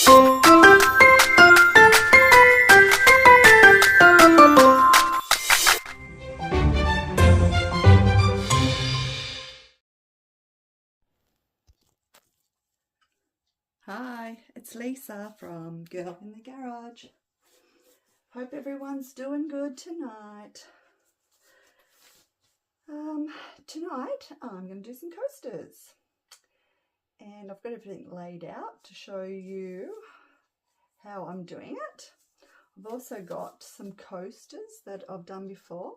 Hi, it's Lisa from Girl in the Garage. Hope everyone's doing good tonight. Tonight I'm going to do some coasters, and I've got everything laid out to show you how I'm doing it. I've also got some coasters that I've done before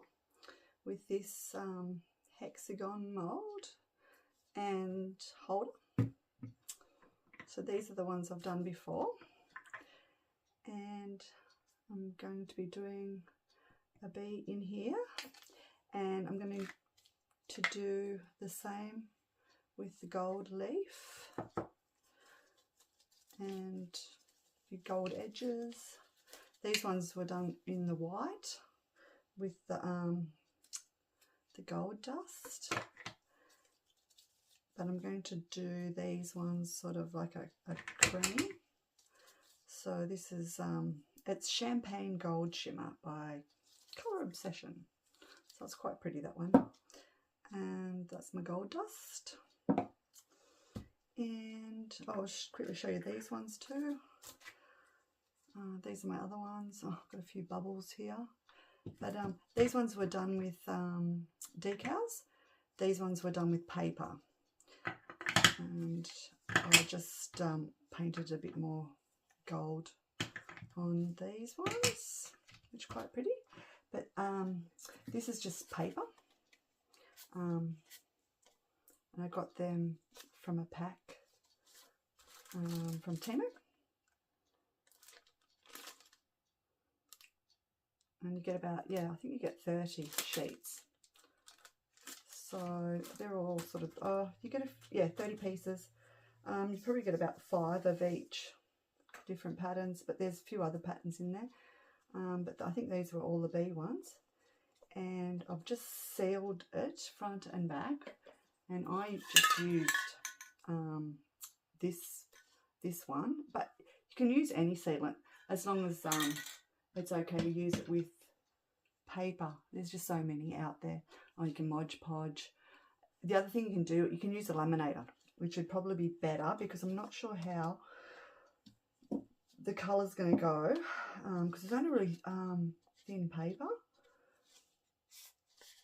with this hexagon mold and holder. So these are the ones I've done before, and I'm going to be doing a bee in here, and I'm going to do the same with the gold leaf and the gold edges. These ones were done in the white with the gold dust, but I'm going to do these ones sort of like a cream. So this is it's Champagne Gold Shimmer by Colour Obsession. So it's quite pretty, that one. And that's my gold dust. And I'll quickly show you these ones too. These are my other ones. Oh, I've got a few bubbles here. But these ones were done with decals. These ones were done with paper. And I just painted a bit more gold on these ones, which are quite pretty. But this is just paper, and I got them from a pack from Temu, and you get about, I think you get 30 sheets. So they're all sort of, you get 30 pieces. You probably get about 5 of each different patterns, but there's a few other patterns in there. But I think these were all the bee ones. And I've just sealed it front and back. And I just used this one. But you can use any sealant as long as it's okay to use it with paper. There's just so many out there. Or you can Mod Podge. The other thing you can do, you can use a laminator, which would probably be better because I'm not sure how the colour's going to go, because it's only really thin paper.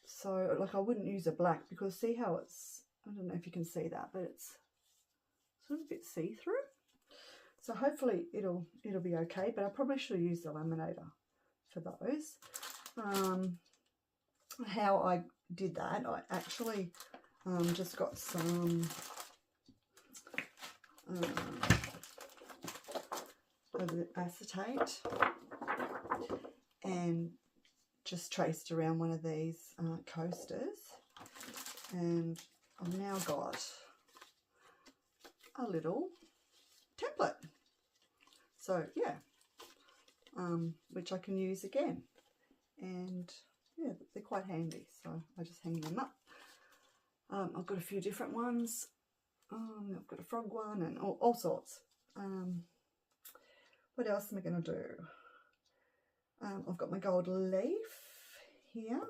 So like I wouldn't use a black, because see how it's, I don't know if you can see that, but it's sort of a bit see-through. So hopefully it'll be okay, but I probably should have used a laminator for those. How I did that, I actually just got some of the acetate and just traced around one of these coasters, and I've now got a little template. So yeah, which I can use again, and yeah, they're quite handy, so I just hang them up. I've got a few different ones. I've got a frog one and all sorts. What else am I going to do? I've got my gold leaf here,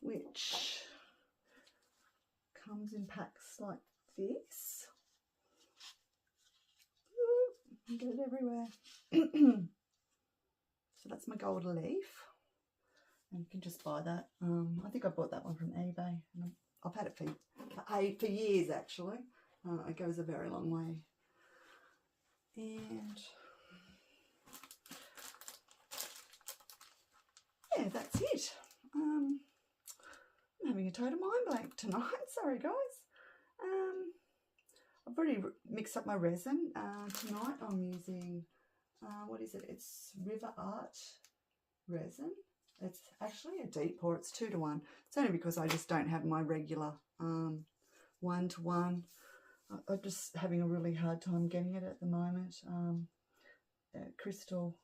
which comes in packs like this. Ooh, get it everywhere. So that's my gold leaf. And you can just buy that. I think I bought that one from eBay. And I've had it for years, actually. It goes a very long way. And yeah, that's it. I'm having a total mind blank tonight. Sorry, guys. I've already mixed up my resin. Tonight I'm using, what is it? It's Art Resin. It's actually a deep pour. It's 2-to-1. It's only because I just don't have my regular 1-to-1. I'm just having a really hard time getting it at the moment. Crystal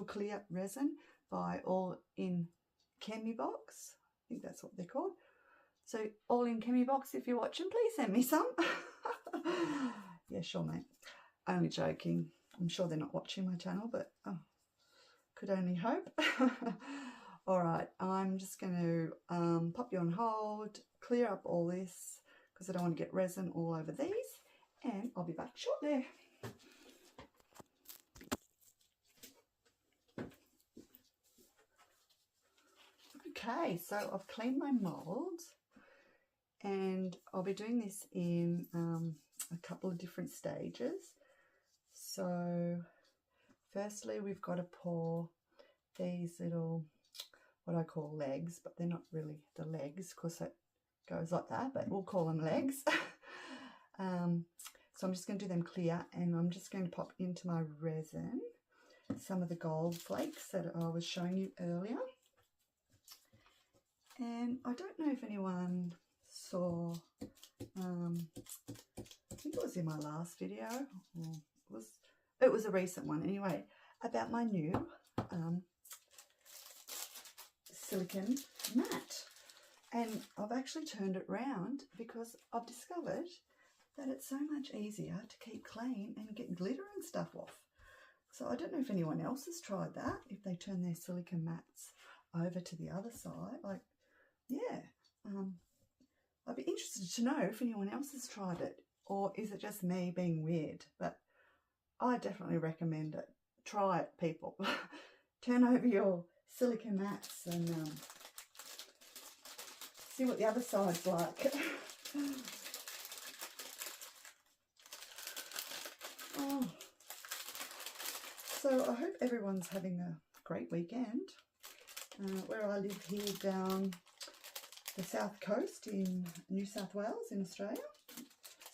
Clear Resin by All in Chemi Box. I think that's what they're called. So All in Chemi Box, if you're watching, please send me some. Yeah, sure, mate. only joking. I'm sure they're not watching my channel, but oh, could only hope. All right, I'm just going to pop you on hold, clear up all this because I don't want to get resin all over these, and I'll be back shortly. Okay, so I've cleaned my molds, and I'll be doing this in a couple of different stages. So firstly, we've got to pour these little, what I call legs, but they're not really the legs because it goes like that, but we'll call them legs. So I'm just going to do them clear, and I'm just going to pop into my resin some of the gold flakes that I was showing you earlier. And I don't know if anyone saw, I think it was in my last video, or it was a recent one anyway, about my new silicone mat. And I've actually turned it round because I've discovered that it's so much easier to keep clean and get glitter and stuff off. So I don't know if anyone else has tried that, if they turn their silicone mats over to the other side. Like, yeah, I'd be interested to know if anyone else has tried it, or is it just me being weird? But I definitely recommend it. Try it, people. Turn over your silicone mats and see what the other side's like. Oh. So I hope everyone's having a great weekend. Where I live here down the south coast in New South Wales in Australia.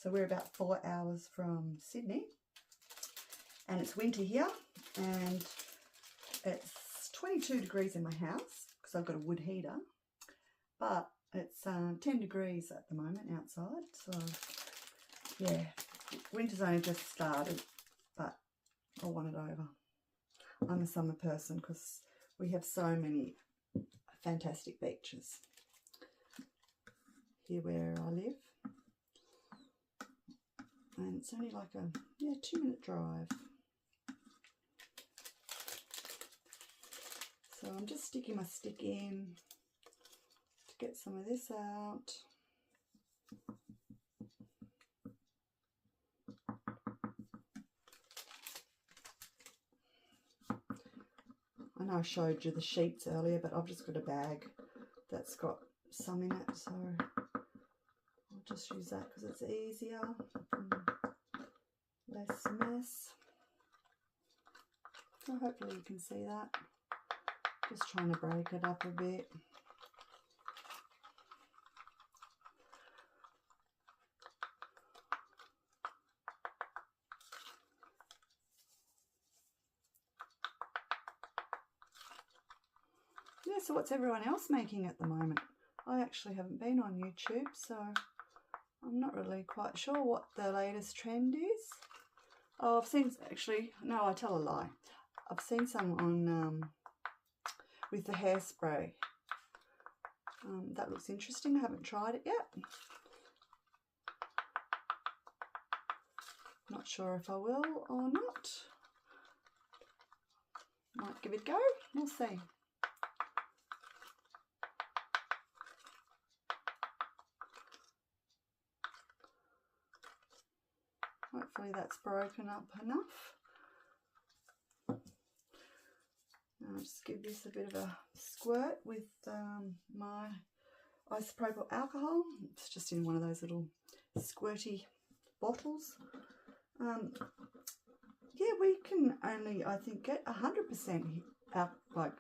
So we're about 4 hours from Sydney. And it's winter here, and it's 22 degrees in my house because I've got a wood heater. But it's 10 degrees at the moment outside. So yeah, winter's only just started, but I want it over. I'm a summer person because we have so many fantastic beaches here where I live, and it's only like a 2-minute drive. So I'm just sticking my stick in to get some of this out. I know I showed you the sheets earlier, but I've just got a bag that's got some in it, so I'll just use that because it's easier and less mess. So hopefully you can see that. Just trying to break it up a bit. Yeah, so what's everyone else making at the moment? I actually haven't been on YouTube, so I'm not really quite sure what the latest trend is. Oh, I've seen, actually, no, I tell a lie. I've seen some on with the hairspray. That looks interesting. I haven't tried it yet. Not sure if I will or not. Might give it a go. We'll see. Hopefully that's broken up enough. I'll just give this a bit of a squirt with my isopropyl alcohol. It's just in one of those little squirty bottles. Yeah, we can only, I think, get 100% like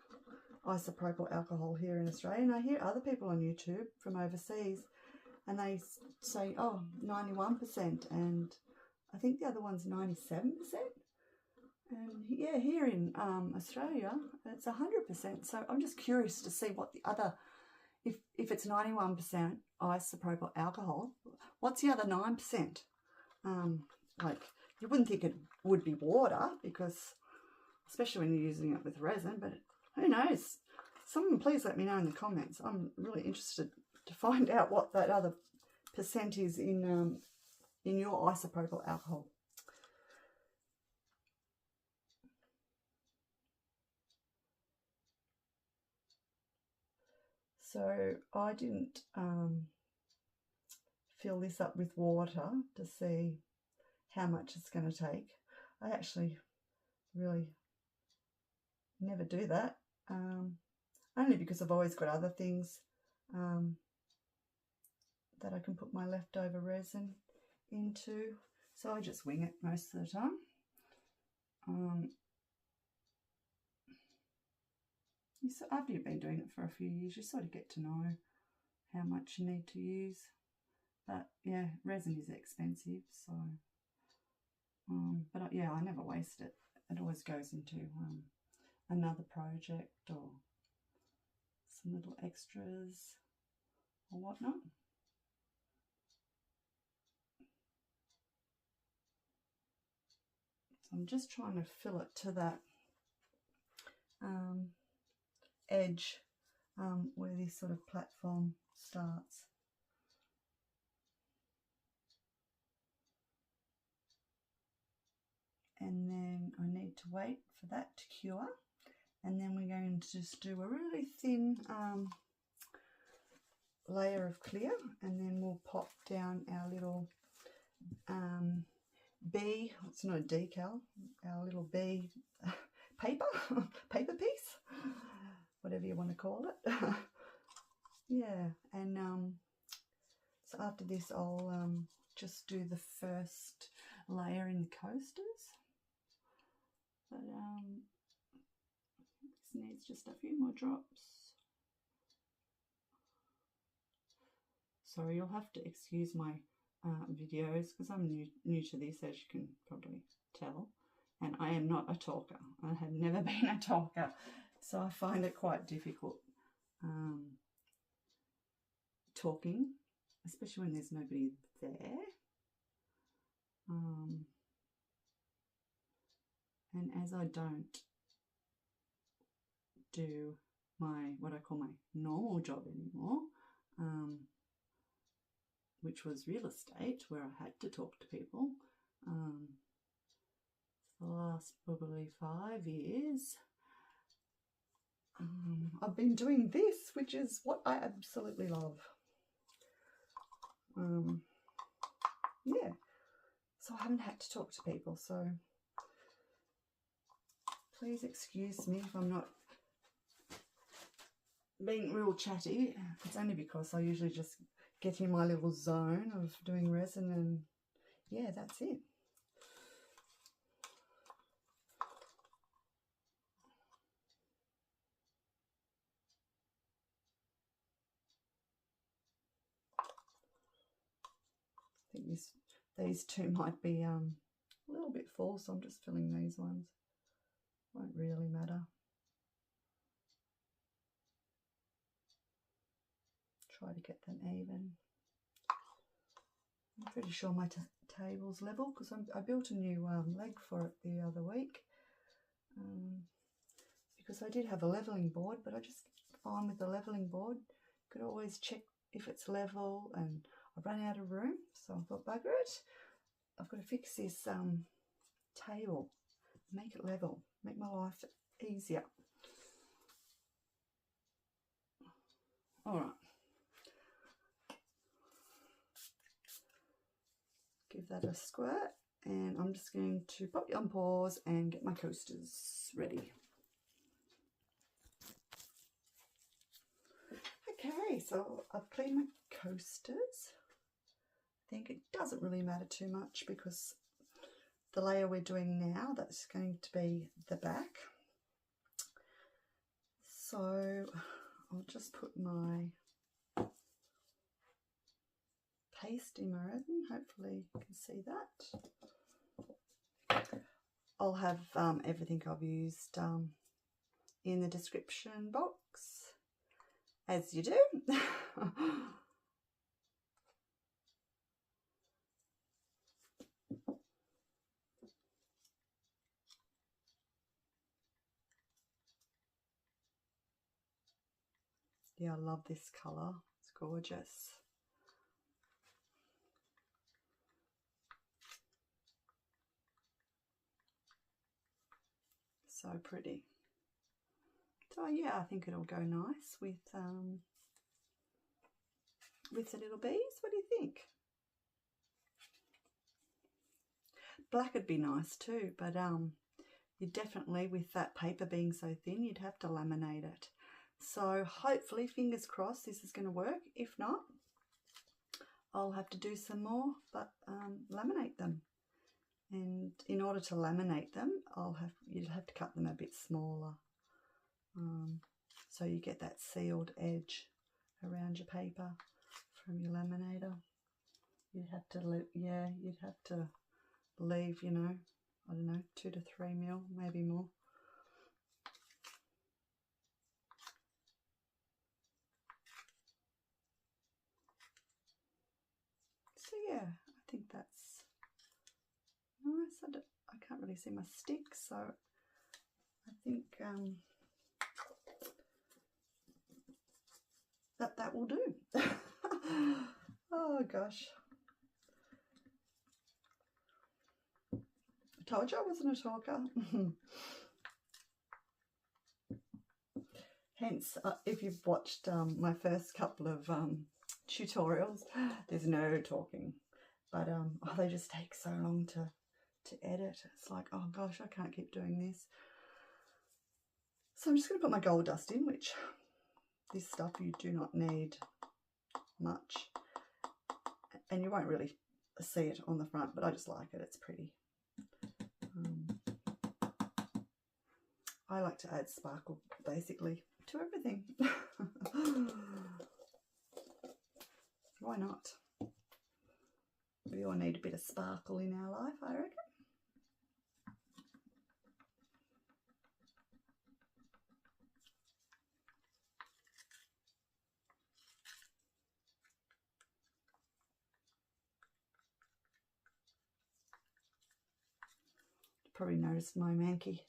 isopropyl alcohol here in Australia. And I hear other people on YouTube from overseas, and they say, oh, 91%, and I think the other one's 97%. And yeah, here in Australia, it's 100%. So I'm just curious to see what the other, if it's 91% isopropyl alcohol, what's the other 9%? Like, you wouldn't think it would be water, because, especially when you're using it with resin, but who knows? Someone please let me know in the comments. I'm really interested to find out what that other percent is in your isopropyl alcohol. So I didn't fill this up with water to see how much it's going to take. I actually really never do that, only because I've always got other things that I can put my leftover resin into, so I just wing it most of the time. After you've been doing it for a few years, you sort of get to know how much you need to use. But yeah, resin is expensive, so but yeah, I never waste it. It always goes into another project or some little extras or whatnot. So I'm just trying to fill it to that edge where this sort of platform starts. And then I need to wait for that to cure, and then we're going to just do a really thin layer of clear, and then we'll pop down our little bee, it's not a decal, our little bee paper piece, whatever you want to call it. Yeah, and so after this I'll just do the first layer in the coasters, but this needs just a few more drops. Sorry, you'll have to excuse my videos because I'm new to this, as you can probably tell, and I am not a talker. I have never been a talker, so I find it quite difficult talking, especially when there's nobody there. And as I don't do what I call my normal job anymore, which was real estate, where I had to talk to people for the last probably 5 years. I've been doing this, which is what I absolutely love. Yeah, so I haven't had to talk to people, so please excuse me if I'm not being real chatty. It's only because I usually just get in my little zone of doing resin, and yeah, that's it. I think these two might be a little bit full, so I'm just filling these ones. Won't really matter. Try to get them even. I'm pretty sure my table's level because I built a new leg for it the other week, because I did have a leveling board, but I just find with the leveling board you could always check if it's level, and I've run out of room, so I thought, bugger it, I've got to fix this table, make it level, make my life easier. All right. Give that a squirt, and I'm just going to pop it on pause and get my coasters ready. Okay, so I've cleaned my coasters. I think it doesn't really matter too much because the layer we're doing now, that's going to be the back. So I'll just put my paste in my resin. Hopefully you can see that. I'll have everything I've used in the description box, as you do. Yeah, I love this colour. It's gorgeous. So pretty. So yeah, I think it'll go nice with with the little bees. What do you think? Black would be nice too, but you definitely, with that paper being so thin, you'd have to laminate it. So hopefully, fingers crossed, this is going to work. If not, I'll have to do some more, but laminate them. And in order to laminate them, you'd have to cut them a bit smaller, so you get that sealed edge around your paper from your laminator. You'd have to leave, you know, I don't know, 2 to 3 mil, maybe more. So yeah, I think that's nice. I can't really see my stick, so I think that will do. Oh gosh, I told you I wasn't a talker. Hence, if you've watched my first couple of tutorials, there's no talking, but they just take so long to edit. It's like, oh gosh, I can't keep doing this. So I'm just going to put my gold dust in, which this stuff you do not need much, and you won't really see it on the front, but I just like it. It's pretty. I like to add sparkle basically to everything. Why not? We all need a bit of sparkle in our life, I reckon. Probably noticed my Mankey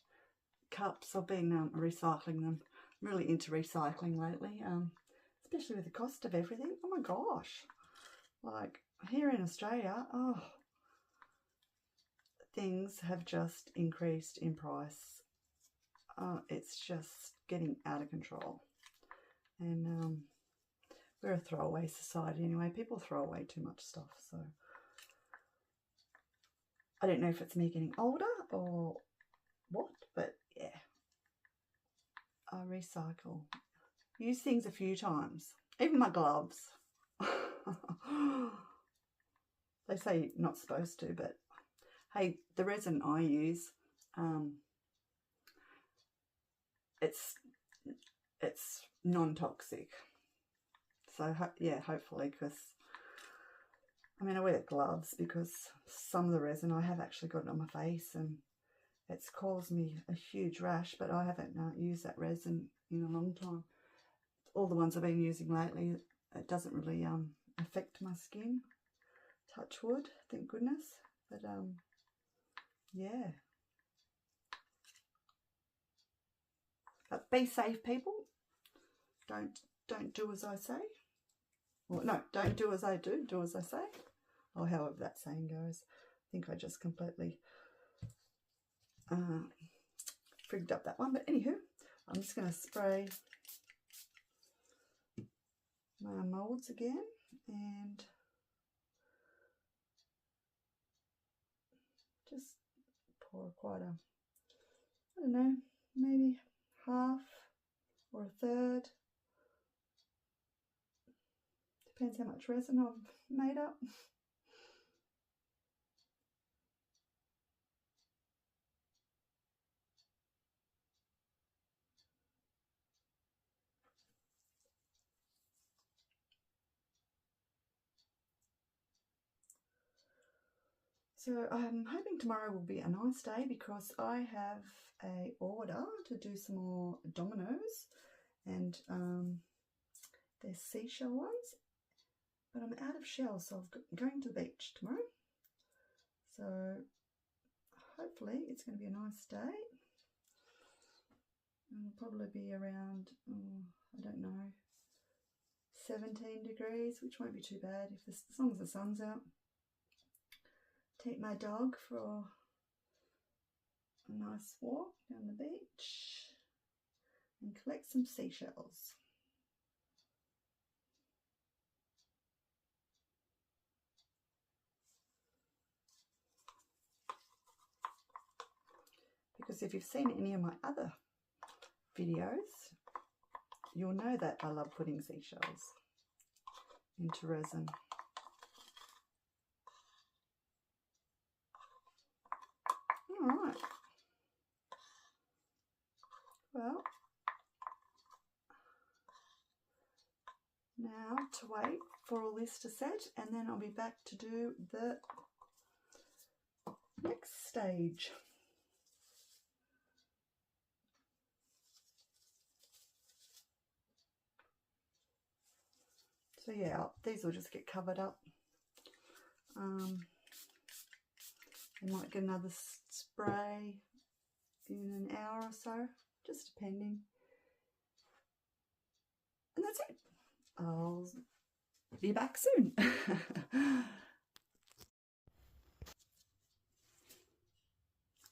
cups. I've been recycling them. I'm really into recycling lately, especially with the cost of everything. Oh my gosh, like here in Australia, oh, things have just increased in price. It's just getting out of control, and we're a throwaway society anyway. People throw away too much stuff, so I don't know if it's me getting older or what, but yeah, I recycle. Use things a few times, even my gloves. They say you're not supposed to, but hey, the resin I use, it's non-toxic. So yeah, hopefully, because I mean, I wear gloves because some of the resin I have actually got it on my face and it's caused me a huge rash, but I haven't used that resin in a long time. All the ones I've been using lately, it doesn't really affect my skin. Touch wood, thank goodness. But yeah. But be safe, people. Don't do as I say. Well, no, don't do as I do. Do as I say. Or however that saying goes. I think I just completely frigged up that one. But anywho, I'm just going to spray my moulds again and just pour quite a, I don't know, maybe half or a third. Depends how much resin I've made up. So I'm hoping tomorrow will be a nice day because I have a order to do some more dominoes, and they're seashell ones, but I'm out of shells, so I'm going to the beach tomorrow. So hopefully it's going to be a nice day. It'll probably be around, I don't know, 17 degrees, which won't be too bad as long as the sun's out. Take my dog for a nice walk down the beach and collect some seashells. because if you've seen any of my other videos, you'll know that I love putting seashells into resin. All right. Well, now to wait for all this to set, and then I'll be back to do the next stage. So yeah, these will just get covered up. I might get another spray in an hour or so, just depending. And that's it. I'll be back soon.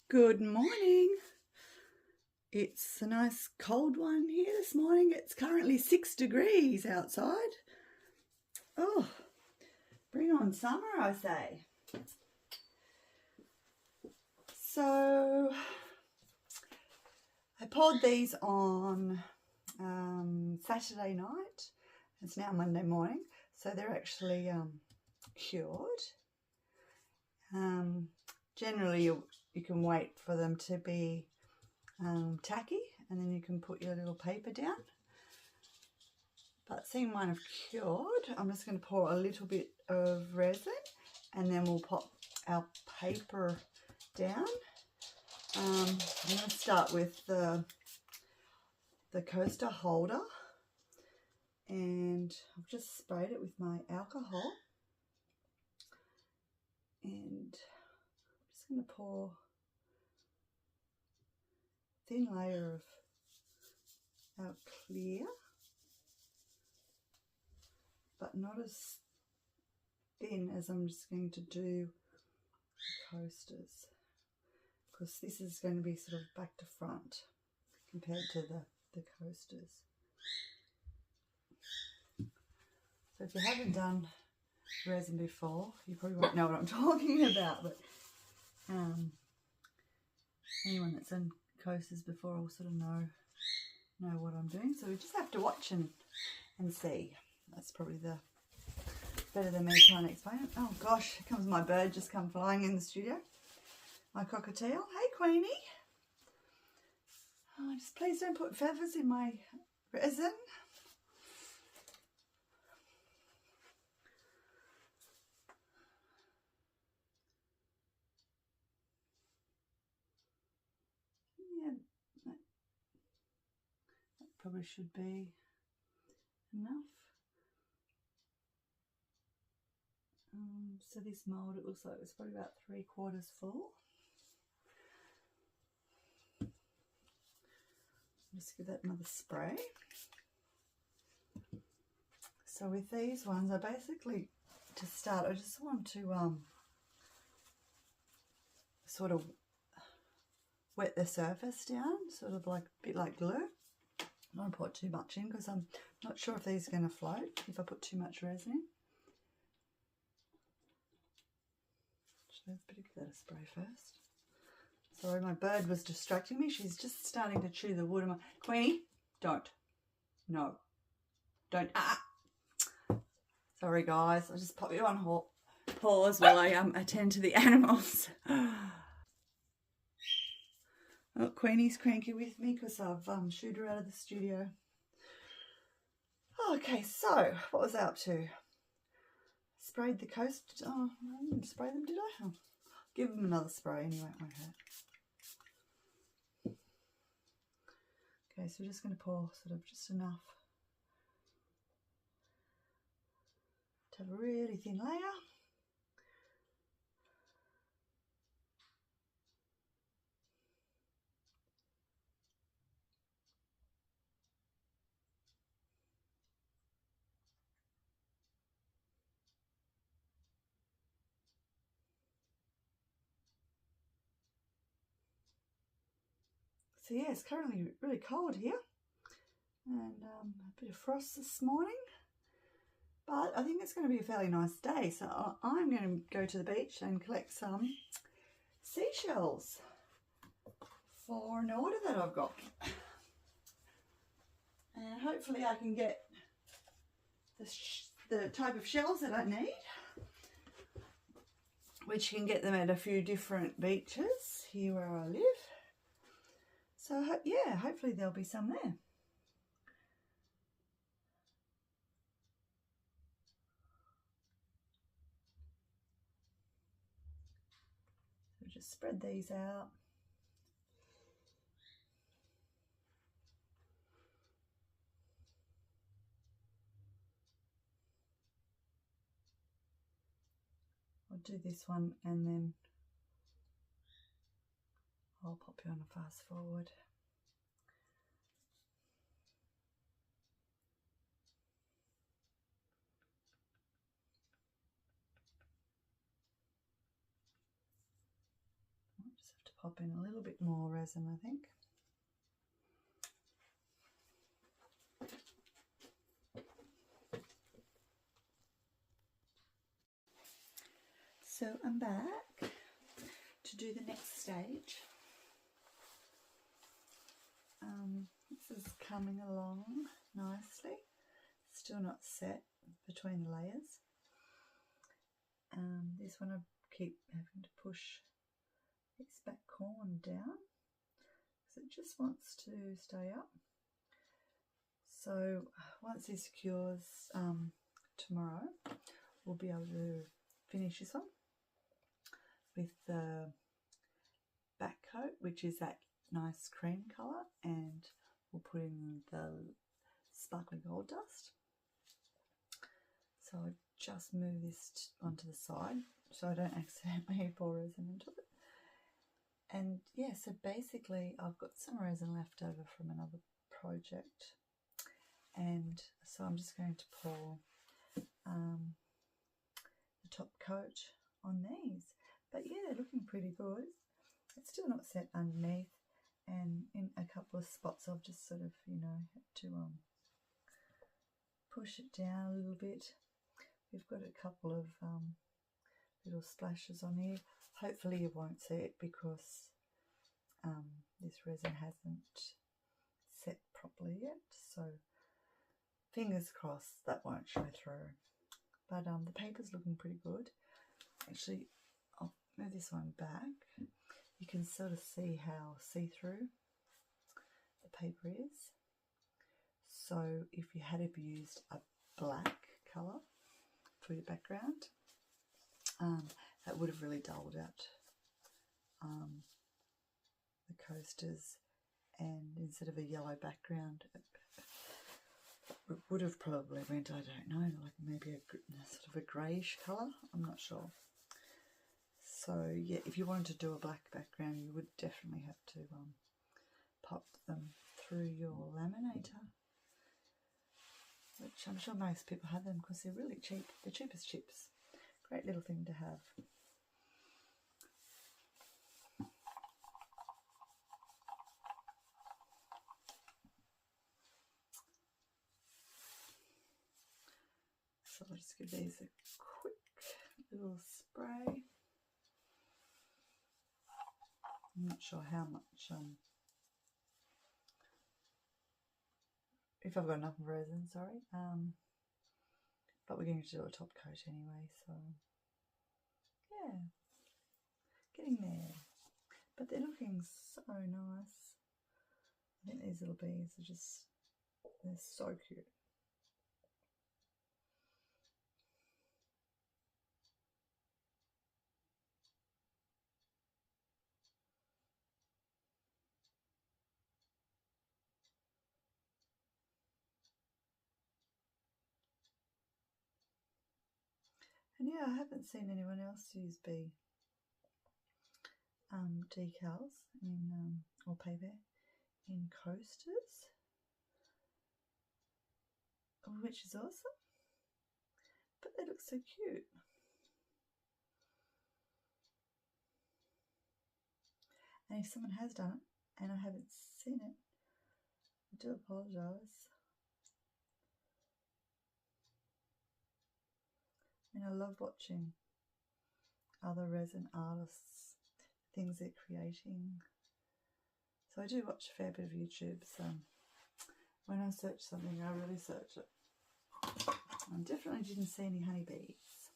Good morning. It's a nice cold one here this morning. It's currently 6 degrees outside. Oh, bring on summer, I say. So I poured these on Saturday night. It's now Monday morning, so they're actually cured. Generally, you can wait for them to be tacky, and then you can put your little paper down. But seeing mine have cured, I'm just going to pour a little bit of resin, and then we'll pop our paper down. I'm going to start with the coaster holder, and I've just sprayed it with my alcohol, and I'm just going to pour a thin layer of our clear, but not as thin as I'm just going to do the coasters, because this is going to be sort of back to front compared to the coasters. So if you haven't done resin before, you probably won't know what I'm talking about, but anyone that's done coasters before will sort of know what I'm doing. So we just have to watch and see. That's probably better than me trying to explain it. Oh gosh, here comes my bird, just come flying in the studio. My cockatiel. Hey Queenie. Oh, just please don't put feathers in my resin. Yeah, that probably should be enough. So this mould, it looks like it's probably about 3/4 full. Just give that another spray. So with these ones, I basically, to start, I just want to sort of wet the surface down, sort of like a bit like glue. I don't want to put too much in because I'm not sure if these are going to float if I put too much resin in. Should I give that a spray first? Sorry, my bird was distracting me. She's just starting to chew the wood. I'm like, Queenie, don't. No. Don't. Ah! Sorry, guys. I'll just pop you on pause while I attend to the animals. Oh, Queenie's cranky with me because I've shooed her out of the studio. Okay, so what was I up to? Sprayed the coast. Oh, I didn't spray them, did I? Oh, give them another spray anyway, it won't hurt. Okay, so we're just going to pour sort of just enough to have a really thin layer. So yeah, it's currently really cold here, and a bit of frost this morning, but I think it's going to be a fairly nice day, so I'm going to go to the beach and collect some seashells for an order that I've got. And hopefully I can get the type of shells that I need, which you can get them at a few different beaches here where I live. So yeah, hopefully there'll be some there. So just spread these out. I'll do this one and then I'll pop you on a fast forward. I'll just have to pop in a little bit more resin, I think. So I'm back to do the next stage. This is coming along nicely. Still not set between the layers. This one I keep having to push its back corn down because it just wants to stay up. So once this cures tomorrow, we'll be able to finish this one with the back coat, which is that nice cream colour, and we'll put in the sparkly gold dust. So I just move this onto the side so I don't accidentally pour resin into it. And yeah, so basically I've got some resin left over from another project, and so I'm just going to pour the top coat on these. But yeah, they're looking pretty good. It's still not set underneath, and in a couple of spots I've just sort of, you know, had to push it down a little bit. We've got a couple of little splashes on here. Hopefully you won't see it because this resin hasn't set properly yet, so fingers crossed that won't show through. But the paper's looking pretty good. Actually, I'll move this one back. You can sort of see how see-through the paper is. So if you had used a black colour for your background, that would have really dulled out the coasters, and instead of a yellow background, it would have probably went, I don't know, like maybe a sort of a greyish colour, I'm not sure. So yeah, if you wanted to do a black background, you would definitely have to pop them through your laminator, which I'm sure most people have them because they're really cheap. They're cheap as chips. Great little thing to have. So I'll just give these a quick little spray. I'm not sure how much, if I've got enough resin, sorry, but we're going to do a top coat anyway, so yeah, getting there, but they're looking so nice. I think these little bees are just, they're so cute. And yeah, I haven't seen anyone else use bee decals in or paper in coasters, which is awesome. But they look so cute. And if someone has done it and I haven't seen it, I do apologise. And I love watching other resin artists, things they're creating. So I do watch a fair bit of YouTube, so when I search something, I really search it. I definitely didn't see any honeybees.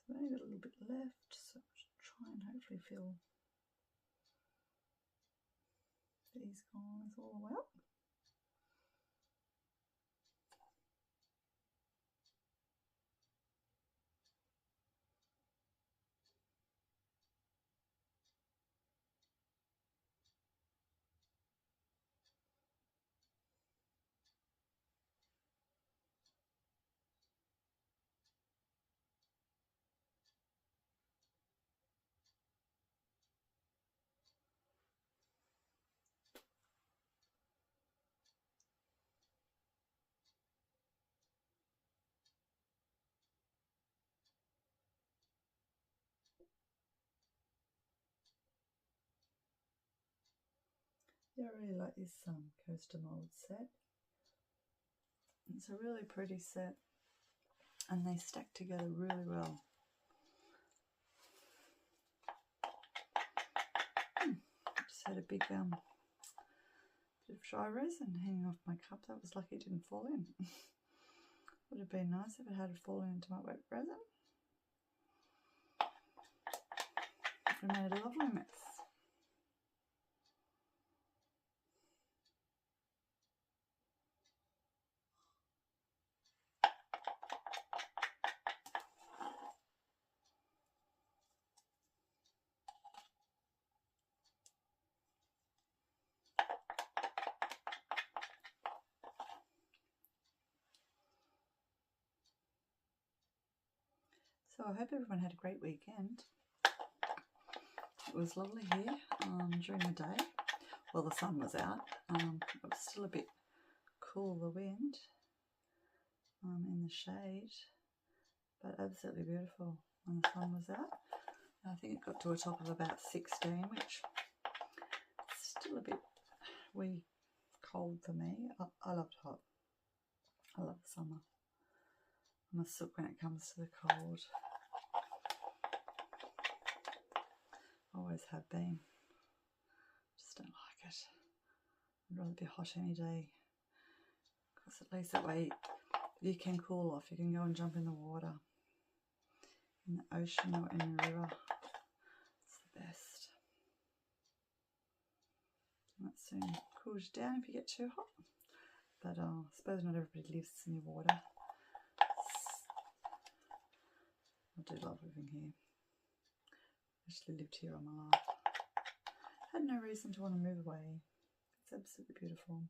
So I've only got a little bit left, so I should try and hopefully fill these corners all the way up. Yeah, I really like this coaster mold set. It's a really pretty set and they stack together really well. Just had a big bit of dry resin hanging off my cup. That was lucky it didn't fall in. Would have been nice if it had fallen into my wet resin. It made a lovely mess. So I hope everyone had a great weekend. It was lovely here during the day. Well, the sun was out. It was still a bit cool, the wind, in the shade, but absolutely beautiful when the sun was out. I think it got to a top of about 16, which is still a bit wee cold for me. I love it hot. I love the summer. I'm a sook when it comes to the cold. Always have been. Just don't like it. I'd rather be hot any day. Because at least that way you can cool off. You can go and jump in the water. In the ocean or in the river. It's the best. And that soon cools you down if you get too hot. But I suppose not everybody lives near water. I do love living here. I actually lived here all my life. Had no reason to want to move away. It's absolutely beautiful.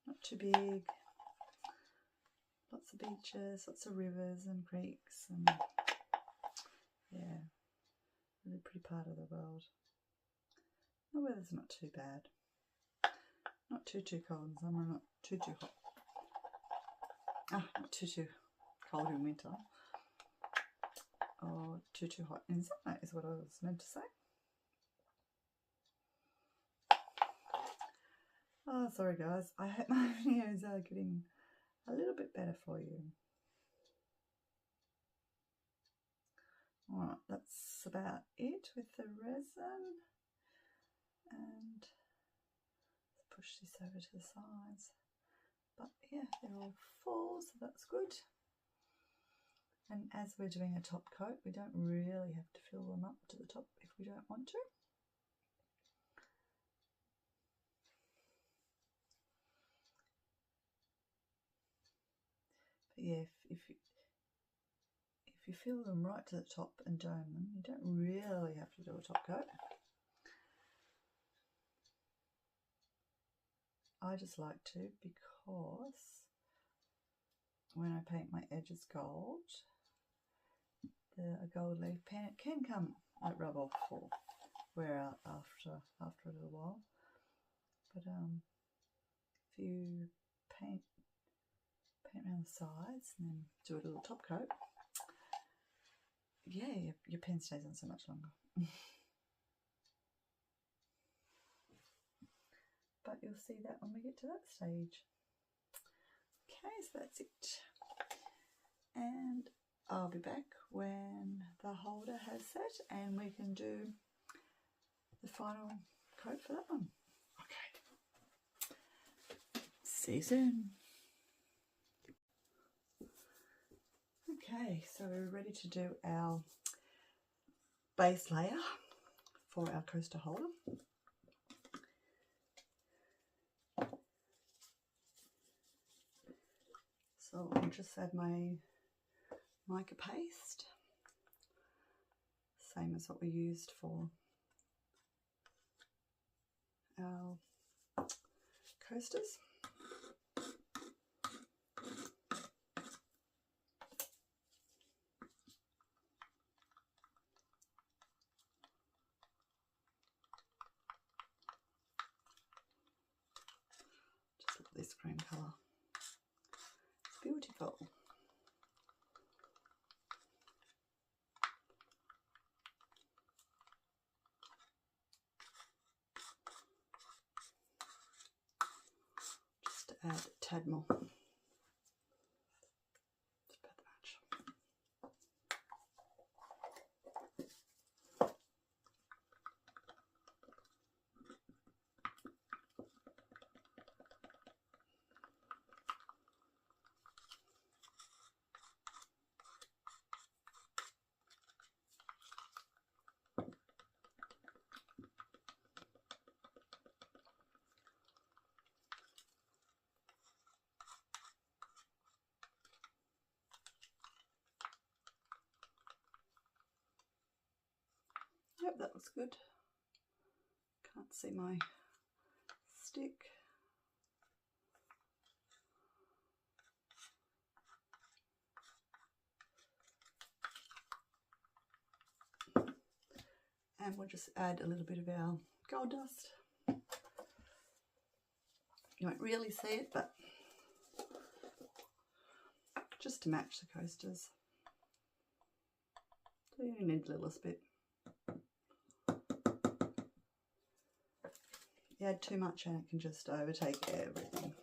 Not too big. Lots of beaches, lots of rivers and creeks, and yeah, really pretty part of the world. The weather's not too bad. Not too cold in summer, not too hot. Not too cold in winter. Or too hot in summer is what I was meant to say. Oh, sorry guys. I hope my videos are getting a little bit better for you. Alright, that's about it with the resin. And let's push this over to the sides. But yeah, they're all full, so that's good. And as we're doing a top coat, we don't really have to fill them up to the top if we don't want to. But yeah, if you fill them right to the top and dome them, you don't really have to do a top coat. I just like to because when I paint my edges gold, a gold leaf paint can come like rub off or wear out after a little while. But if you paint around the sides and then do a little top coat, yeah, your pen stays on so much longer. But you'll see that when we get to that stage. Okay, so that's it. and I'll be back when the holder has set and we can do the final coat for that one. Okay, see you soon. Okay, so we're ready to do our base layer for our coaster holder. So I'll just add my mica paste, same as what we used for our coasters. Just look at this cream colour. It's beautiful. Just to add a tad more. Just about the match. Yep, that looks good. Can't see my stick. And we'll just add a little bit of our gold dust. You won't really see it, but just to match the coasters. So you only need a little bit. You add too much and it can just overtake everything.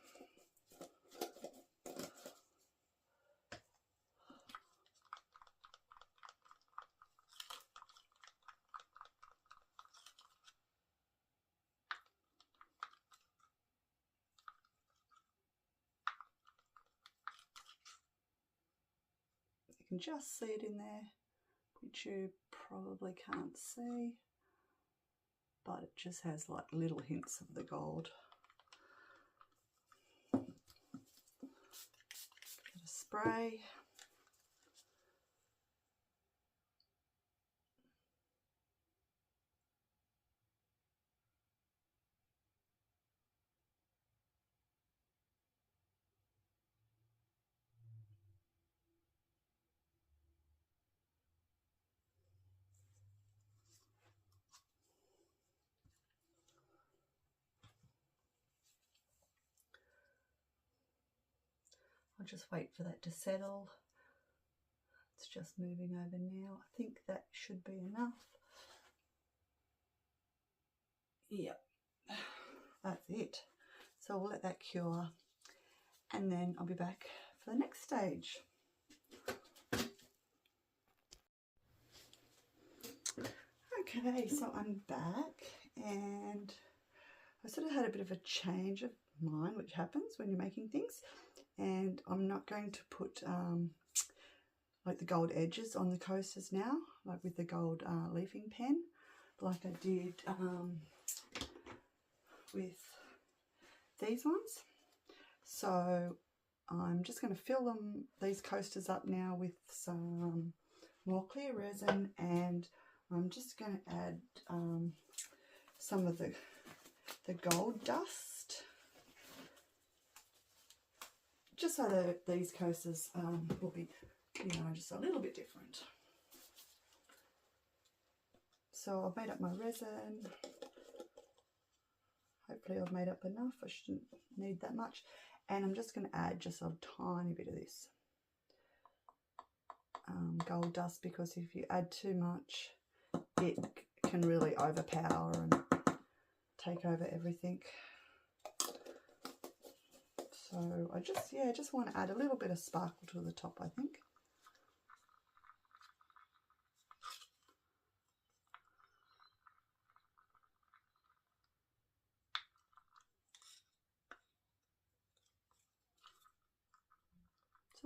You can just see it in there, which you probably can't see, but it just has like little hints of the gold. Bit of spray. I'll just wait for that to settle. It's just moving over now. I think that should be enough. Yep, that's it. So we'll let that cure and then I'll be back for the next stage. Okay, so I'm back and I sort of had a bit of a change of mind, which happens when you're making things, and I'm not going to put like the gold edges on the coasters now, like with the gold leafing pen, like I did with these ones. So I'm just going to fill these coasters up now with some more clear resin, and I'm just going to add some of the gold dust, just so that these coasters will be, you know, just a little bit different. So I've made up my resin. Hopefully I've made up enough. I shouldn't need that much. And I'm just going to add just a tiny bit of this gold dust, because if you add too much, it can really overpower and take over everything. So I just want to add a little bit of sparkle to the top, I think.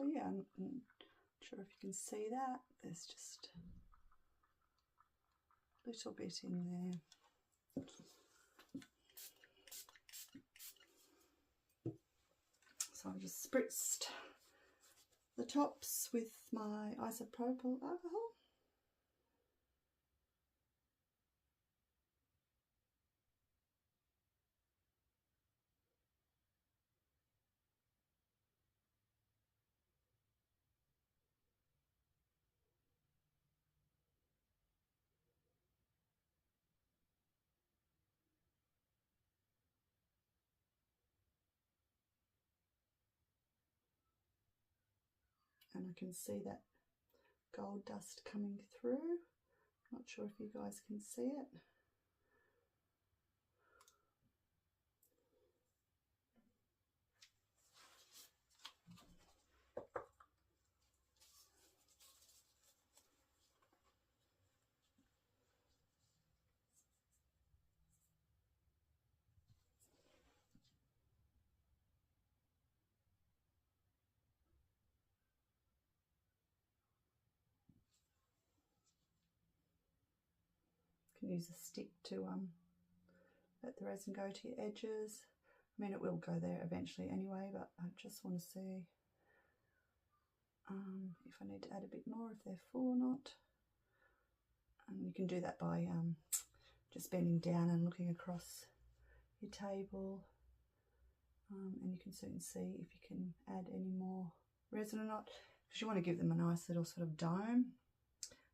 So yeah, I'm not sure if you can see that. There's just a little bit in there. So I just spritzed the tops with my isopropyl alcohol. And I can see that gold dust coming through. Not sure if you guys can see it. You can use a stick to let the resin go to your edges. I mean, it will go there eventually anyway, but I just want to see if I need to add a bit more, if they're full or not. And you can do that by just bending down and looking across your table, and you can soon see if you can add any more resin or not, because you want to give them a nice little sort of dome.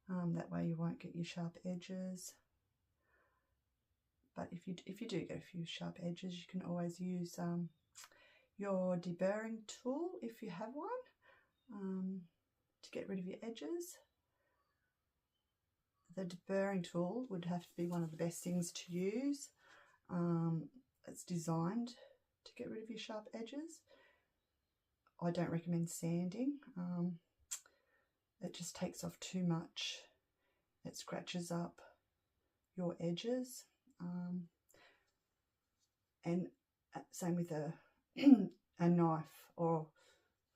That way you won't get your sharp edges. But if you do get a few sharp edges, you can always use your deburring tool, if you have one, to get rid of your edges. The deburring tool would have to be one of the best things to use. It's designed to get rid of your sharp edges. I don't recommend sanding. It just takes off too much. It scratches up your edges. And same with a knife, or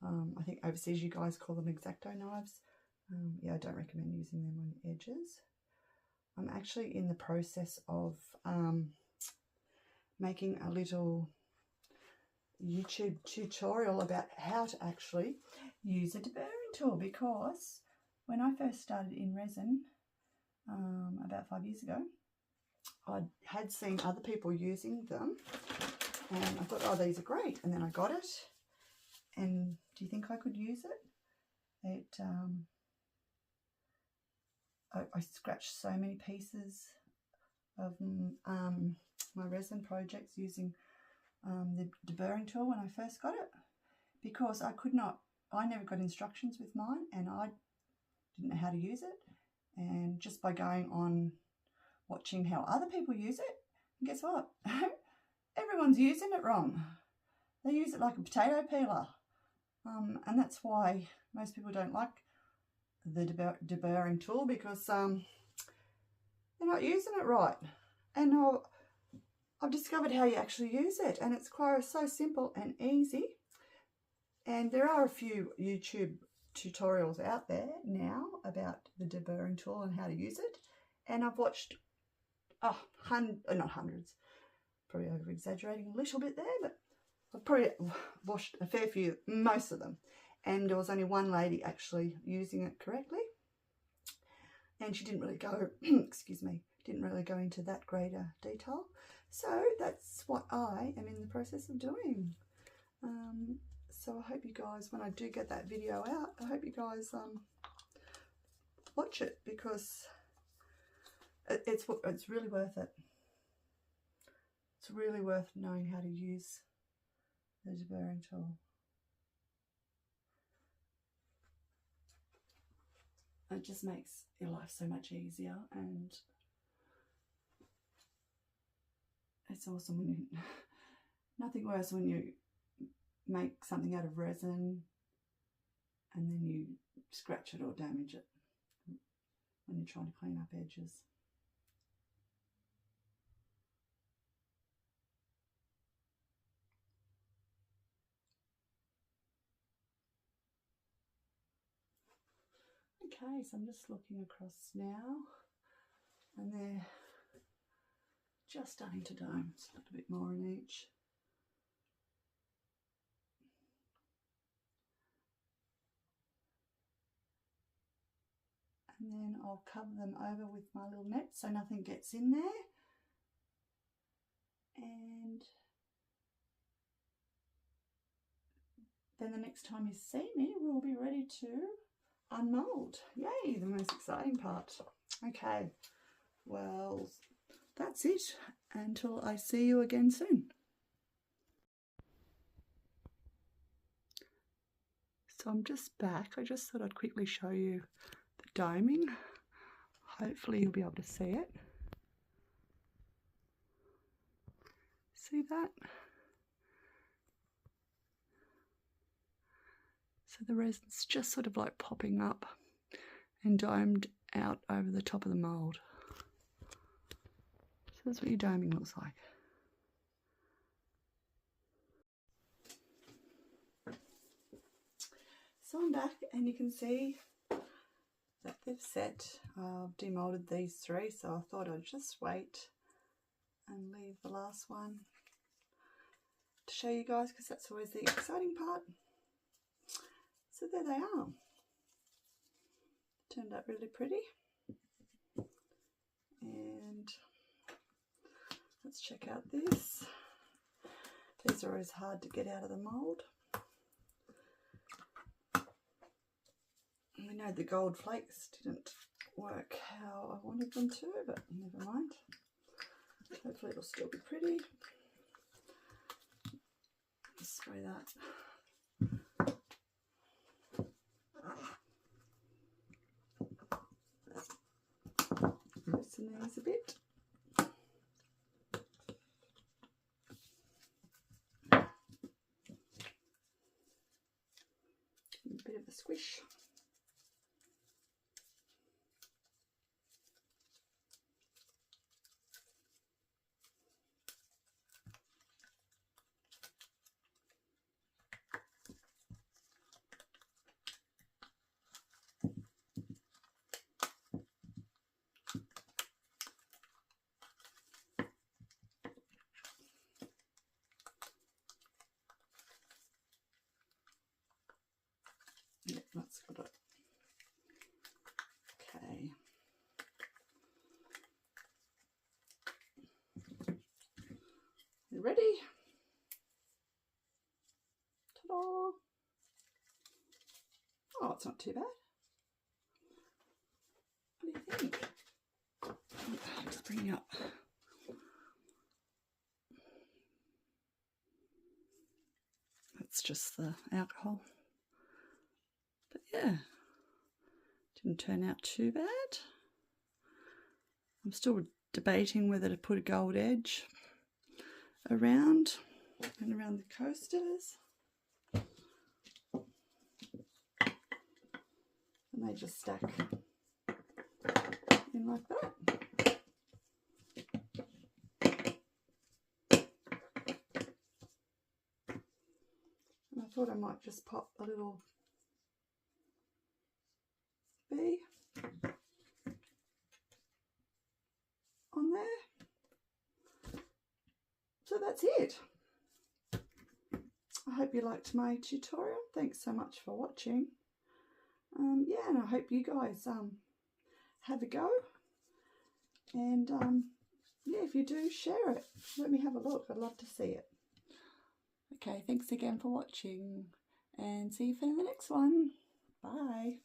I think overseas you guys call them X-Acto knives. Yeah, I don't recommend using them on your edges. I'm actually in the process of making a little YouTube tutorial about how to actually use a deburring tool, because when I first started in resin about 5 years ago, I had seen other people using them and I thought, oh, these are great, and then I got it, and do you think I could use it? I scratched so many pieces of my resin projects using the deburring tool when I first got it, because I never got instructions with mine, and I didn't know how to use it. And just by going on watching how other people use it, and guess what? Everyone's using it wrong. They use it like a potato peeler, and that's why most people don't like the deburring tool, because they're not using it right. And I've discovered how you actually use it, and it's quite so simple and easy. And there are a few YouTube tutorials out there now about the deburring tool and how to use it, and I've watched not hundreds, probably over exaggerating a little bit there, but I've probably watched a fair few, most of them, and there was only one lady actually using it correctly, and she didn't really go excuse me, didn't really go into that greater detail. So that's what I am in the process of doing. So I hope you guys, when I do get that video out, I hope you guys watch it, because it's really worth it. It's really worth knowing how to use the deburring tool. It just makes your life so much easier, and it's awesome when you, nothing worse when you make something out of resin and then you scratch it or damage it when you're trying to clean up edges. Okay, so I'm just looking across now, and they're just starting to dome. It's a little bit more in each. And then I'll cover them over with my little net so nothing gets in there. And then the next time you see me, we'll be ready to unmold. Yay, the most exciting part. Okay, well, that's it until I see you again soon. So I'm just back. I just thought I'd quickly show you the doming. Hopefully you'll be able to see it. See that? So the resin's just sort of like popping up and domed out over the top of the mould. So that's what your doming looks like. So I'm back and you can see that they've set. I've demolded these three, so I thought I'd just wait and leave the last one to show you guys, because that's always the exciting part. So there they are. Turned out really pretty. And let's check out this. These are always hard to get out of the mould. We know the gold flakes didn't work how I wanted them to, but never mind. Hopefully it'll still be pretty. Spray that. Loosen these a bit. A bit of a squish. Yep, that's got it. Okay. You ready? Ta-da! Oh, it's not too bad. What do you think? Just bring it up. That's just the alcohol. But yeah, didn't turn out too bad. I'm still debating whether to put a gold edge around and around the coasters. And they just stack in like that. And I thought I might just pop a little bee on there. So that's it. I hope you liked my tutorial. Thanks so much for watching. Yeah, and I hope you guys have a go. And yeah, if you do, share it. Let me have a look. I'd love to see it. Okay, thanks again for watching, and see you for the next one. Bye.